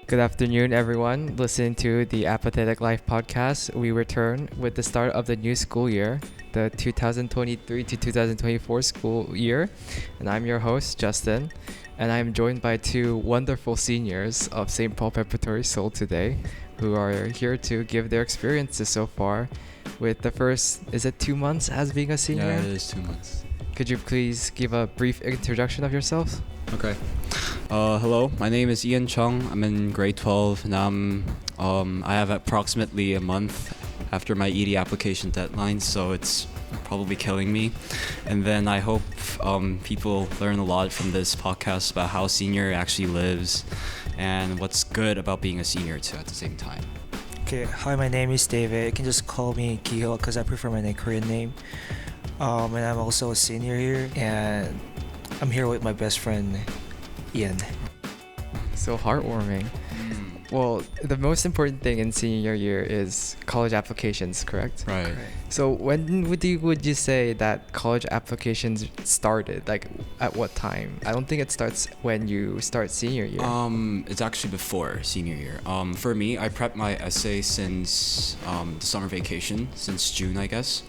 Good afternoon, everyone. Listening to the Apathetic Life podcast, we return with the start of the new school year, the 2023 to 2024 school year. And I'm your host, Justin. And I'm joined by two wonderful seniors of Saint Paul Preparatory Seoul today, who are here to give their experiences so far with the first, is it 2 months as being a senior? Yeah, it is 2 months. Could you please give a brief introduction of yourself? Okay. Hello, my name is Ian Chung. I'm in grade 12 and I have approximately a month after my ED application deadline, so it's probably killing me. And then I hope people learn a lot from this podcast about how senior actually lives and what's good about being a senior too at the same time. Okay, hi, my name is David. You can just call me Kiho because I prefer my Korean name. And I'm also a senior here, and I'm here with my best friend, Ian. So heartwarming. Well, the most important thing in senior year is college applications, correct? Right. So when would you say that college applications started? Like at what time? I don't think it starts when you start senior year. It's actually before senior year. For me, I prepped my essay since the summer vacation, since June, I guess.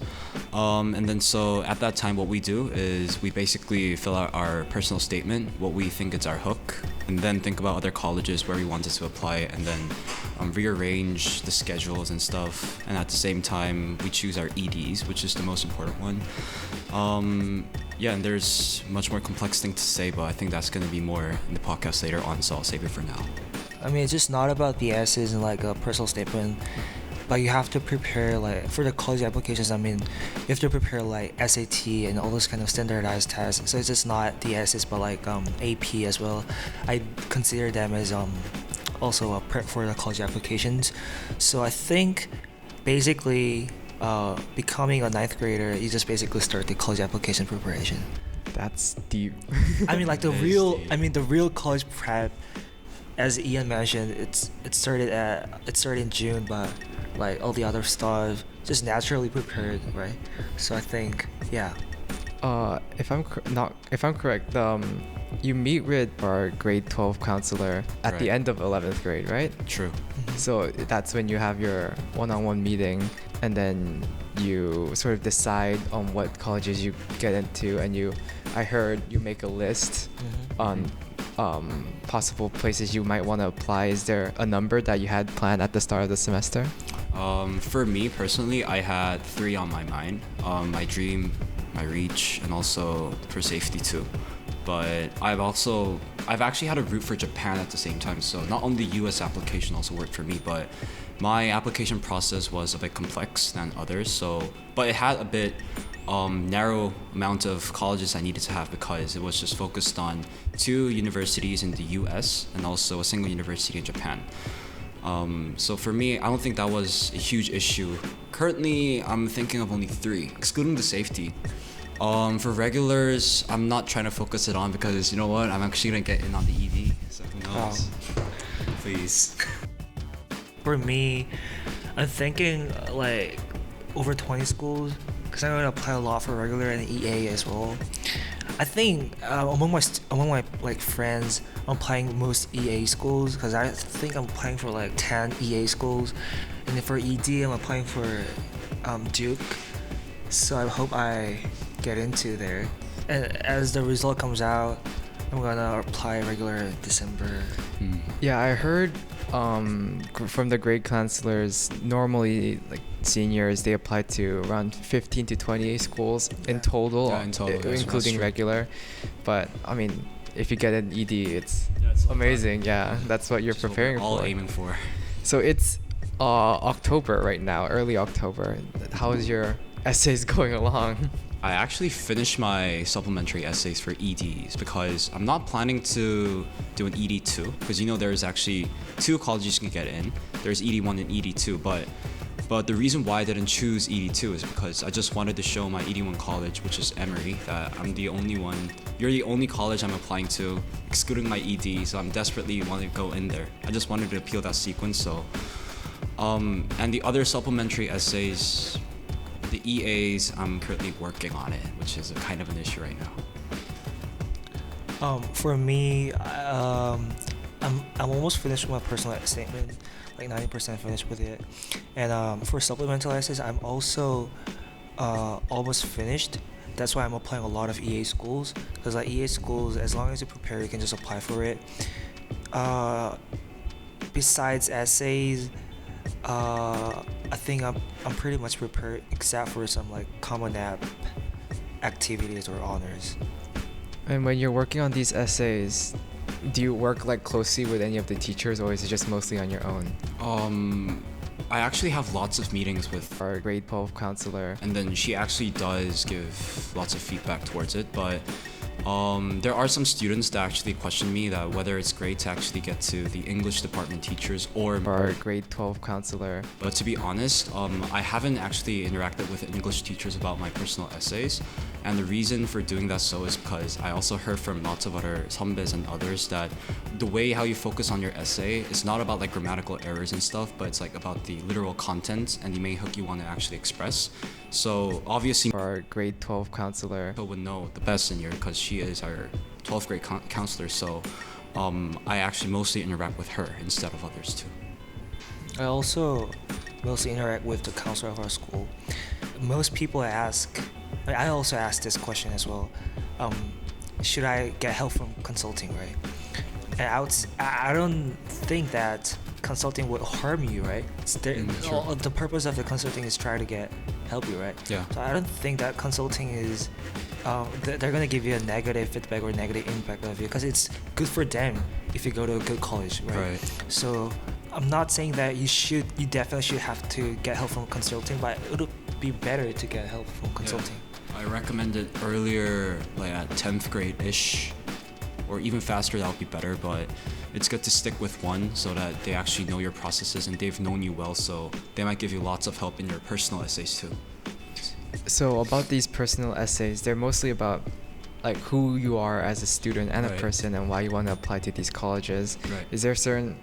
And then so at that time, what we do is we basically fill out our personal statement, what we think is our hook, and then think about other colleges where we wanted to apply, and then rearrange the schedules and stuff. And at the same time, we choose our EDs, which is the most important one. Yeah, and there's much more complex thing to say, but I think that's going to be more in the podcast later on, so I'll save it for now. I mean, it's just not about the essays and like a personal statement, but you have to prepare like for the college applications. I mean, you have to prepare like SAT and all those kind of standardized tests. So it's just not the essays, but like AP as well. I consider them as also a prep for the college applications. So I think basically becoming a ninth grader, you just basically start the college application preparation. That's deep. I mean, like the real college prep, as Ian mentioned, it started in June, but like all the other stuff just naturally prepared, right? So I think, yeah. If I'm correct, you meet with our grade 12 counselor at the end of 11th grade, right? True. So that's when you have your one-on-one meeting, and then you sort of decide on what colleges you get into, and I heard you make a list on possible places you might want to apply. Is there a number that you had planned at the start of the semester? For me personally, I had 3 on my mind. My dream, my reach, and also for safety too. But I've actually had a route for Japan at the same time, so not only the US application also worked for me, but my application process was a bit complex than others, but it had a bit narrow amount of colleges I needed to have because it was just focused on 2 universities in the US and also a single university in Japan. So for me, I don't think that was a huge issue. Currently, I'm thinking of only 3, excluding the safety. For regulars, I'm not trying to focus it on because you know what? I'm actually gonna get in on the ED, so who knows? Please. For me, I'm thinking like over 20 schools because I'm gonna apply a lot for regular and EA as well. I think among my like friends, I'm applying most EA schools because I think I'm applying for like 10 EA schools, and then for ED, I'm applying for Duke. So I hope I get into there. And as the result comes out, I'm gonna apply regular in December. Yeah, I heard from the grade counselors, normally like seniors, they apply to around 15 to 28 schools in total, including regular. But I mean, if you get an ED, it's amazing. Yeah, that's what you're preparing for. All aiming for. So it's October right now, early October. How is your essays going along? I actually finished my supplementary essays for EDs because I'm not planning to do an ED2 because there's actually 2 colleges you can get in. There's ED1 and ED2, but the reason why I didn't choose ED2 is because I just wanted to show my ED1 college, which is Emory, that I'm the only one. You're the only college I'm applying to, excluding my ED, so I'm desperately wanting to go in there. I just wanted to appeal that sequence, so. And the other supplementary essays, the EAs, I'm currently working on it, which is a kind of an issue right now. For me, I'm almost finished with my personal statement, like 90% finished with it. And for supplemental essays, I'm also almost finished. That's why I'm applying a lot of EA schools, because like EA schools, as long as you prepare, you can just apply for it. Besides essays, I think I'm pretty much prepared, except for some like common app activities or honors. And when you're working on these essays, do you work like closely with any of the teachers, or is it just mostly on your own? I actually have lots of meetings with Our grade 12 counselor. and then she actually does give lots of feedback towards it, but there are some students that actually question me that whether it's great to actually get to the English department teachers or Our grade 12 counselor. but to be honest, I haven't actually interacted with English teachers about my personal essays. And the reason for doing that so is because I also heard from lots of other 선배s and others that the way how you focus on your essay is not about like grammatical errors and stuff, but it's like about the literal content and the main hook you want to actually express. So obviously Our grade 12 counselor. would know the best in here because she is our 12th grade counselor. So I actually mostly interact with her instead of others too. I also mostly interact with the counselor of our school. Most people ask, like, I also ask this question as well. Should I get help from consulting, right? And I don't think that consulting would harm you, right? Sure. The purpose of the consulting is try to help you, right? Yeah. So I don't think that consulting is they're gonna give you a negative feedback or negative impact of you, because it's good for them if you go to a good college, right? So I'm not saying that you definitely should have to get help from consulting, but it would be better to get help from consulting. I recommended earlier, like at 10th grade-ish, or even faster, that would be better, but it's good to stick with one so that they actually know your processes and they've known you well, so they might give you lots of help in your personal essays too. So about these personal essays, they're mostly about like who you are as a student and a Right. person and why you want to apply to these colleges. Right. Is there a certain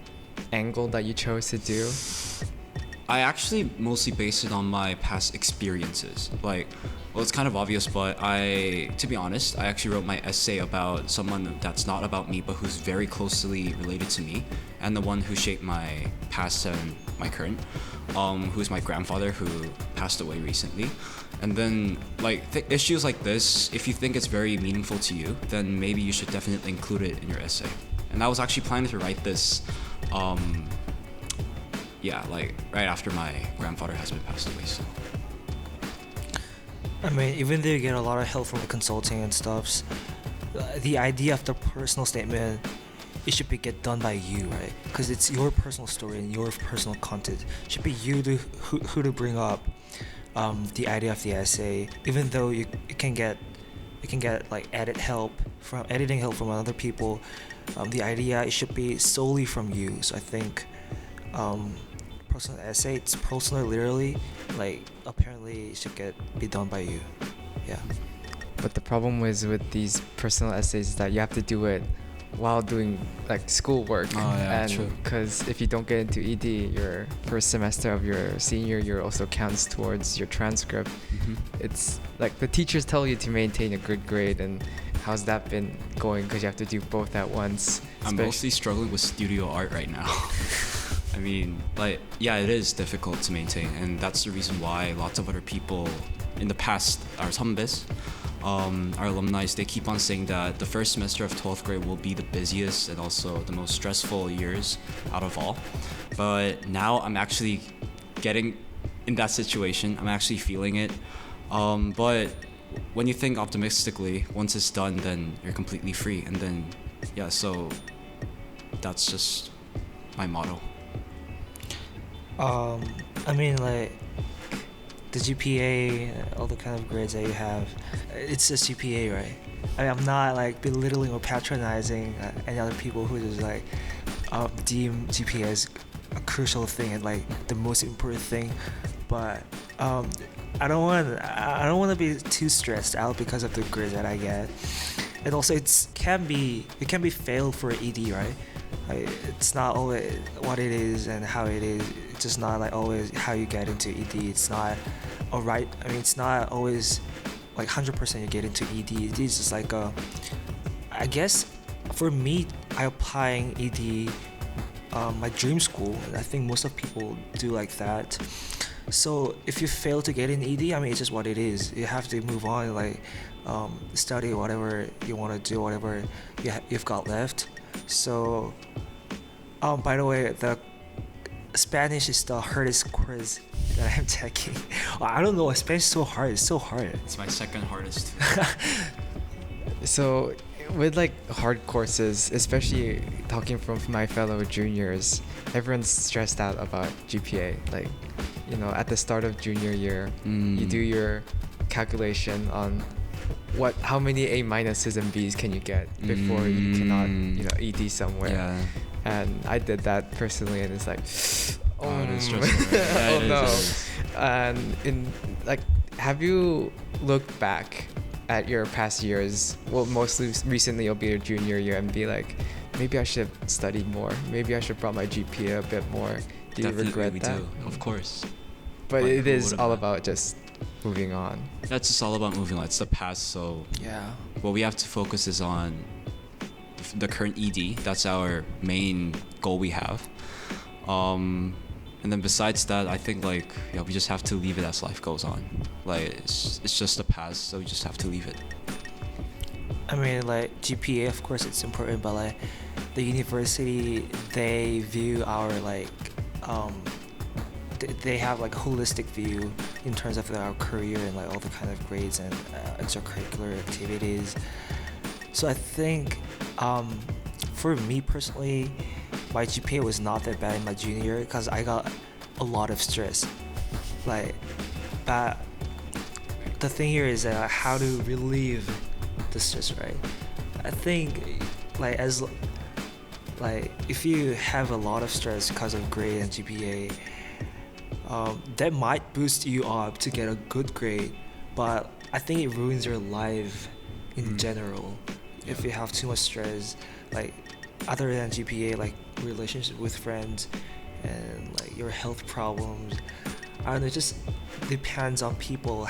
angle that you chose to do? I actually mostly base it on my past experiences. Like, well, it's kind of obvious, but to be honest, I actually wrote my essay about someone that's not about me, but who's very closely related to me, and the one who shaped my past and my current, who's my grandfather who passed away recently. And then, like, issues like this, if you think it's very meaningful to you, then maybe you should definitely include it in your essay. And I was actually planning to write this, like right after my grandfather has been passed away. So I mean, even though you get a lot of help from the consulting and stuff, the idea of the personal statement, it should be get done by you, right? Because it's your personal story and your personal content. It should be you who to bring up the idea of the essay. Even though you can get like editing help from other people, the idea, it should be solely from you. So I think personal essay, it's personal literally, like apparently it should be done by you. Yeah. But the problem is with these personal essays is that you have to do it while doing like schoolwork. Oh, yeah, and true. because if you don't get into ED, your first semester of your senior year also counts towards your transcript. It's like the teachers tell you to maintain a good grade, and how's that been going? Because you have to do both at once. I'm mostly struggling with studio art right now. I mean, like, yeah, it is difficult to maintain, and that's the reason why lots of other people in the past, our 선배s, our alumni, they keep on saying that the first semester of 12th grade will be the busiest and also the most stressful years out of all. But now I'm actually getting in that situation. I'm actually feeling it. But when you think optimistically, once it's done, then you're completely free. And then, yeah, so that's just my motto. I mean, like the GPA, all the kind of grades that you have, it's a GPA, right? I'm not like belittling or patronizing any other people who just like deem GPA as a crucial thing and like the most important thing, but I don't want to be too stressed out because of the grades that I get, and also it can be failed for ED, right? Like, it's not always what it is and how it is. It's just not like always how you get into ED. It's not alright. I mean, it's not always like 100% you get into ED. It is just like I guess for me, I applying ED my dream school, and I think most of people do like that. So if you fail to get in ED, I mean, it's just what it is. You have to move on, like study whatever you want to do, whatever you've got left. So by the way, the Spanish is the hardest quiz that I'm taking. I don't know, Spanish is so hard. It's so hard. It's my second hardest. So with like hard courses, especially talking from my fellow juniors, everyone's stressed out about GPA. Like, you know, at the start of junior year, you do your calculation on how many A minuses and Bs can you get before you cannot, you know, ED somewhere. Yeah. And I did that personally, and it's like, it's stressful. Yeah, oh it no. is. And have you looked back at your past years? Well, mostly recently it'll be your junior year, and be like, maybe I should have studied more. Maybe I should have brought my GPA a bit more. Do you Definitely regret we that? do, of course. But Like, it who is would've all not? about just moving on. That's just all about moving on. It's the past, so Yeah. what we have to focus is on the current ED. That's our main goal we have. And then besides that, I think like, yeah, we just have to leave it as life goes on. Like it's just the past, so we just have to leave it. I mean, like GPA, of course, it's important, but like the university, they view our like, they have like a holistic view in terms of our career and like all the kind of grades and extracurricular activities. So I think, for me personally, my GPA was not that bad in my junior year because I got a lot of stress. Like, but the thing here is how to relieve the stress, right? I think like if you have a lot of stress because of grade and GPA, that might boost you up to get a good grade, but I think it ruins your life in general if you have too much stress, like other than GPA, like relationship with friends and like your health problems. I don't know, it just depends on people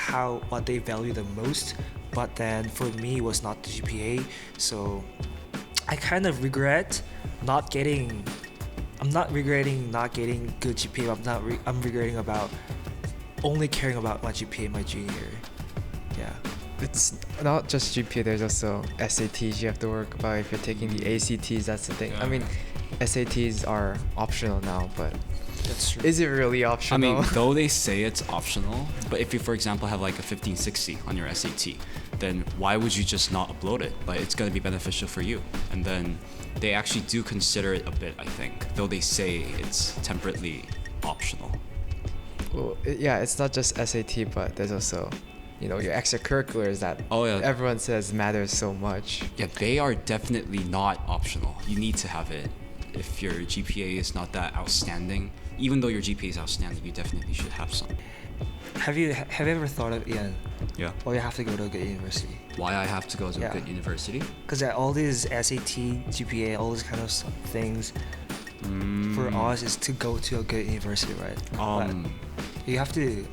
what they value the most. But then for me, it was not the GPA, so I kind of regret not getting. I'm not regretting not getting good GPA. I'm regretting about only caring about my GPA my junior year. Yeah. It's not just GPA, there's also SATs you have to work about. If you're taking the ACTs, that's the thing. I mean, SATs are optional now, but That's true. is it really I optional? mean, though they say it's optional, but if you, for example, have like a 1560 on your SAT, then why would you just not upload it? Like, it's going to be beneficial for you. And then they actually do consider it a bit, I think, though they say it's temperately optional. Well, yeah, it's not just SAT, but there's also, you know, your extracurriculars that everyone says matters so much. Yeah, they are definitely not optional. You need to have it. If your GPA is not that outstanding, even though your GPA is outstanding, you definitely should have some. Have you ever thought of Ian? Yeah. Why you have to go to a good university? Why I have to go to Yeah. a good university? Because all these SAT, GPA, all these kind of things for us is to go to a good university, right? But you have to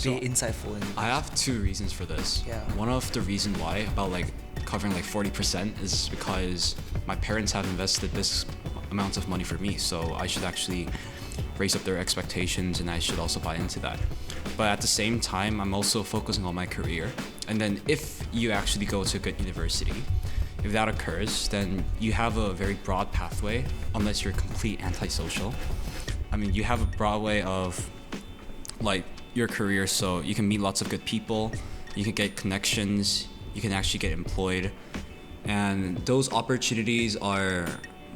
be insightful. I have two reasons for this. Yeah. One of the reason why, about like covering like 40%, is because my parents have invested this amount of money for me, so I should actually raise up their expectations and I should also buy into that. But at the same time, I'm also focusing on my career. And then if you actually go to a good university, if that occurs, then you have a very broad pathway, unless you're complete antisocial. I mean, you have a broad way of like your career, so you can meet lots of good people, you can get connections, you can actually get employed, and those opportunities are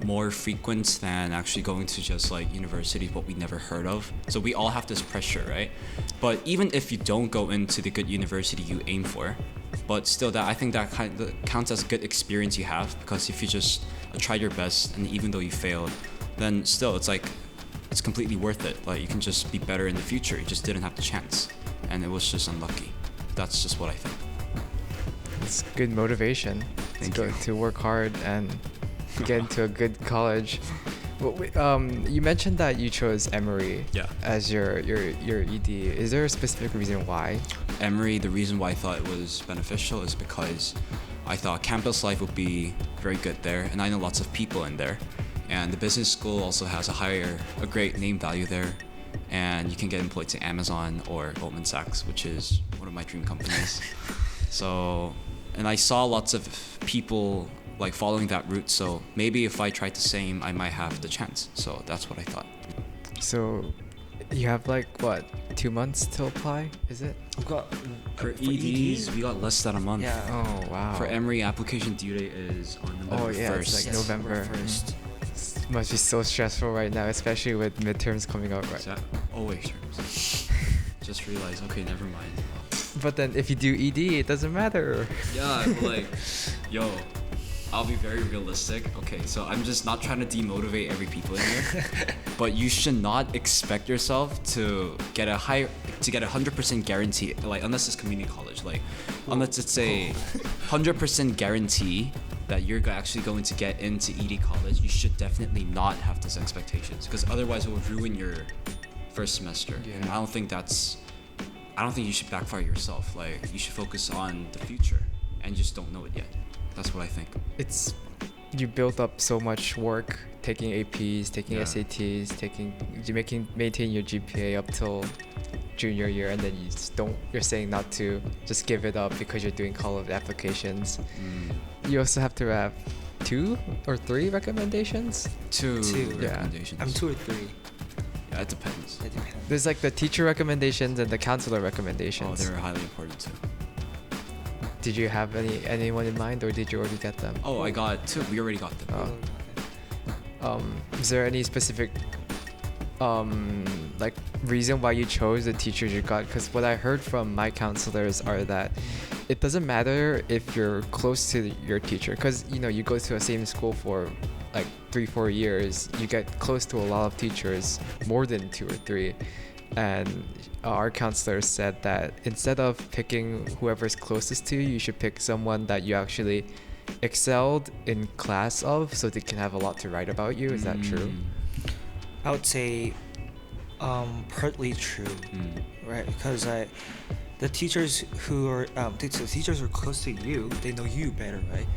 more frequent than actually going to just like universities what we never heard of. So we all have this pressure, right? But even if you don't go into the good university you aim for, but still, that I think that kind of counts as a good experience you have, because if you just tried your best and even though you failed, then still it's like it's completely worth it. Like, you can just be better in the future. You just didn't have the chance, and it was just unlucky. That's just what I think. It's good motivation to work hard and get into a good college. Well, you mentioned that you chose Emory as your ED. Is there a specific reason why? Emory, the reason why I thought it was beneficial is because I thought campus life would be very good there, and I know lots of people in there. And the business school also has a great name value there, and you can get employed to Amazon or Goldman Sachs, which is one of my dream companies. So, and I saw lots of people like following that route, so maybe if I tried the same, I might have the chance. So that's what I thought. So you have like what, 2 months to apply, is it? I've got For EDs, we got less than a month. Yeah. Oh wow. For Emory, application due date is on November 1st. It's like November 1st. Must be so stressful right now, especially with midterms coming up, right? Always terms. Just realized, okay, never mind. But then if you do ED, it doesn't matter. Yeah, but like, yo, I'll be very realistic. Okay, so I'm just not trying to demotivate every people in here, but you should not expect yourself to get a 100% guarantee, like unless it's community college, like unless it's a 100% guarantee that you're actually going to get into ED college, you should definitely not have those expectations, because otherwise it will ruin your first semester. Yeah. And I don't think you should backfire yourself. Like, you should focus on the future, and you just don't know it yet. That's what I think. You built up so much work taking APs, taking Yeah. SATs, maintain your GPA up till junior year, and then you're saying not to just give it up because you're doing college applications. You also have to have 2 or 3 recommendations. Two Yeah. recommendations. I'm 2 or 3. Yeah, it depends. It depends. There's like the teacher recommendations and the counselor Oh, recommendations. they're highly important too. Did you have anyone in mind, or did you already get them? Oh, I got 2. We already got them. Oh. Is there any specific like reason why you chose the teachers you got? Because what I heard from my counselors are that it doesn't matter if you're close to your teacher, because you go to the same school for like 3-4 years, you get close to a lot of teachers, more than 2 or 3. And our counselor said that instead of picking whoever's closest to you, you should pick someone that you actually excelled in class of, so they can have a lot to write about you. Is that true? I would say partly true, right? Because the teachers who are teachers who are close to you, they know you better, right,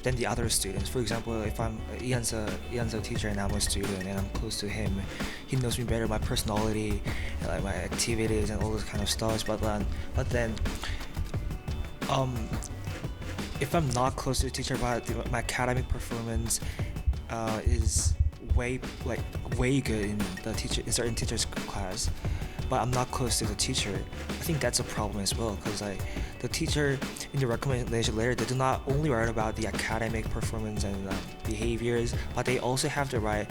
than the other students. For example, if Ian's a teacher and I'm a student and I'm close to him, he knows me better, my personality and like my activities and all those kind of stuff. But then if I'm not close to the teacher, but my academic performance is way good in certain teachers' class, but I'm not close to the teacher, I think that's a problem as well, because the teacher in the recommendation letter, they do not only write about the academic performance and behaviors, but they also have to write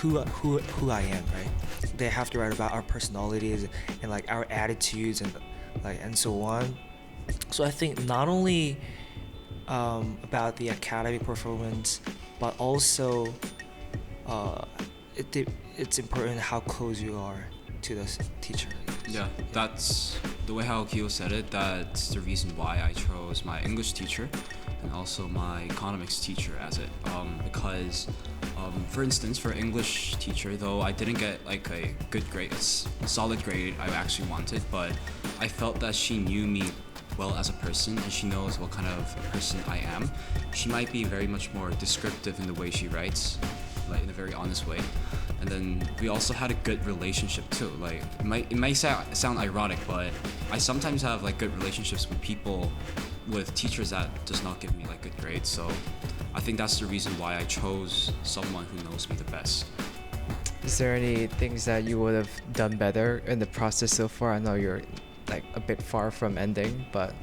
who I am, right? They have to write about our personalities and like our attitudes and so on. So I think not only about the academic performance, but also it's important how close you are to the teacher. Yeah, that's the way how Kyo said it. That's the reason why I chose my English teacher and also my economics teacher as it. Because, for instance, for English teacher, though I didn't get like a good grade, a solid grade I actually wanted, but I felt that she knew me well as a person and she knows what kind of a person I am. She might be very much more descriptive in the way she writes, like in a very honest way. And then we also had a good relationship too. Like it might sound ironic, but I sometimes have like good relationships with teachers that does not give me like good grades. So I think that's the reason why I chose someone who knows me the best. Is there any things that you would have done better in the process so far? I know you're like a bit far from ending, but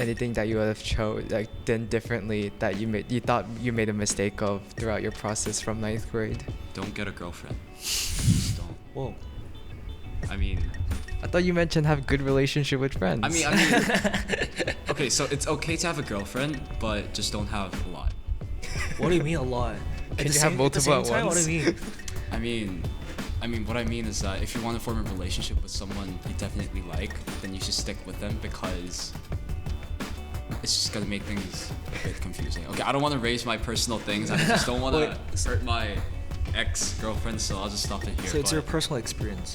anything that you would have done differently that you thought you made a mistake of throughout your process from 9th grade? Don't get a girlfriend. Just don't. Whoa. I mean, I thought you mentioned have good relationship with friends. I mean, okay, so it's okay to have a girlfriend, but just don't have a lot. What do you mean a lot? Can you have multiple at once? What do you mean? I mean, what I mean is that if you want to form a relationship with someone you definitely like, then you should stick with them, because it's just gonna make things a bit confusing. Okay, I don't want to raise my personal things. I just don't want to hurt my ex-girlfriend, so I'll just stop it here. So it's your personal experience.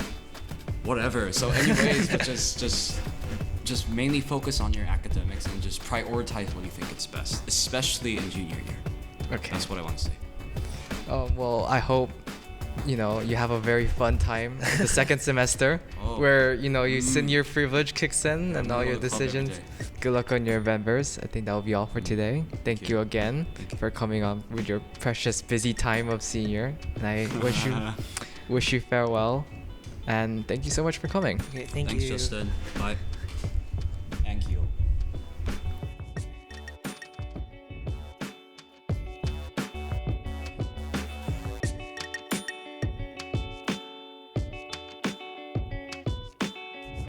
Whatever. So anyways, but just just mainly focus on your academics and just prioritize what you think is best, especially in junior year. Okay. That's what I want to say. Well, I hope you have a very fun time the second semester, where your senior privilege kicks in and all your decisions. Good luck on your endeavors. I think that will be all for today. Thank you again for coming on with your precious busy time of senior, and I wish you farewell, and thank you so much for coming. Okay, Thanks, Justin. Bye.